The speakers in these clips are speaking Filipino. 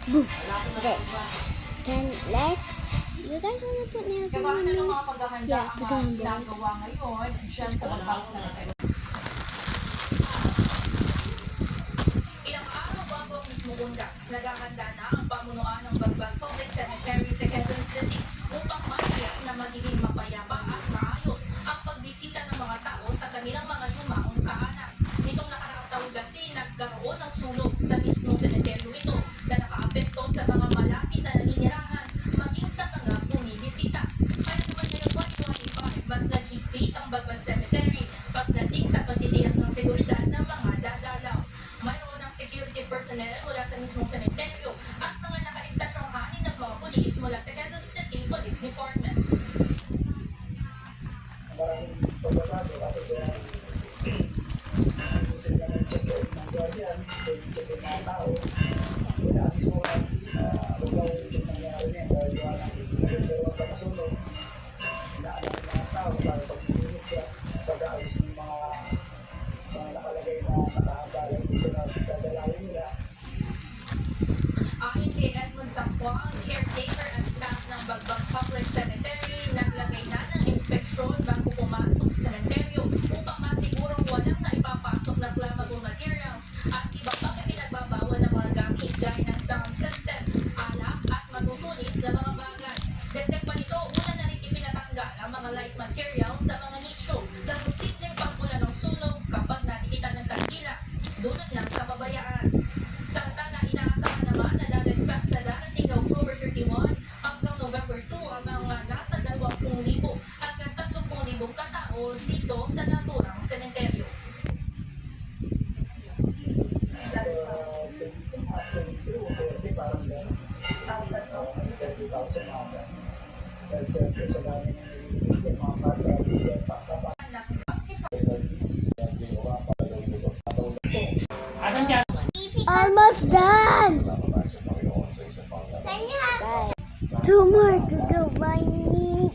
Boom. Okay. Then let's. You guys wanna put nail gun on Gawa na ng me? mga paghahanda Yeah, ang mga paghahanda. ginagawa ngayon dyan sa Magbansa. Ilang araw bago ang mismong undas, naghahanda na ang pamunuan ng Bagbag Public Cemetery sa Quezon City upang matiyak na magiging mapayapa at maayos ang pagbisita ng mga tao sa kanilang mga yumaong kaanak. Nitong nakaraang taon kasi nagkaroon ng sunog sa mismong sementeryo ito na nakaapekto sa mga malapit na naninirahan maging sa mga bumibisita. Kaya naman ngayong 2025, mas nagigpit ang Bagbag Cemetery pagdating sa pagtitiyak ng seguridad ng mga dadalaw. Mayroon ng security personnel mula sa mismong sementeryo at mga naka-istasyong hanin ng mga polis mula sa Quezon City Police Department. Maraming pagbabago kasi kaya gusto nila ng check-out ng guardian, check-out ng mga tao. Wala mismo lugaw yung nangyari niya dahil wala nagkaroon pa kasunod. Inaalam ng mga tao para pag-inis siya, pag-aayos ng mga nakalagay na nakahabala yung isa na dadalawin nila. Ayon kay Edmund Sapuang, caretaker at staff ng Bagbag Public Cemetery, naglagay na ng inspeksyon bago pumasok sa sementeryo upang masigurong walang naipapasok na flammable materials at iba pang ipinagbabawal ng mga gamit gaya ng sound system, alak at matutulis na mga bagay. Dagdag pa nito, una na rin ipinatanggal ang mga light materials sa mga nicho na posibleng pagmula ng sunog kapag natikitan ng kandila, dulot ng kababayaan. Samantala, inaasahan naman na lalagsak sa darating na October 31 hanggang November 2 ang mga nasa 20,000 hanggang 30,000 katao dito sa naturang sementeryo. Parang gano'n. 30,000 mga dahil siyempre sa dami ng nililipid, mga pag-ibig, pagkapat. Almost done. Two more to go by me.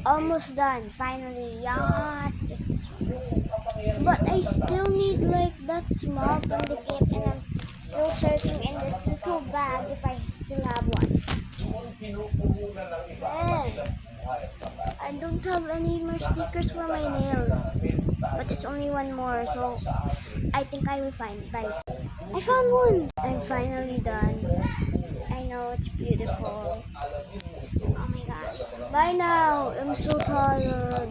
Almost done. Finally, yeah. It's just this one. But I still need like that small bandikit, and I'm still searching in this little bag if I still have one. I don't have any more stickers for my nails, but it's only one more, so I think I will find it. Bye. I found one. I'm finally done. I know it's beautiful. Oh my gosh. Bye now. I'm so tired.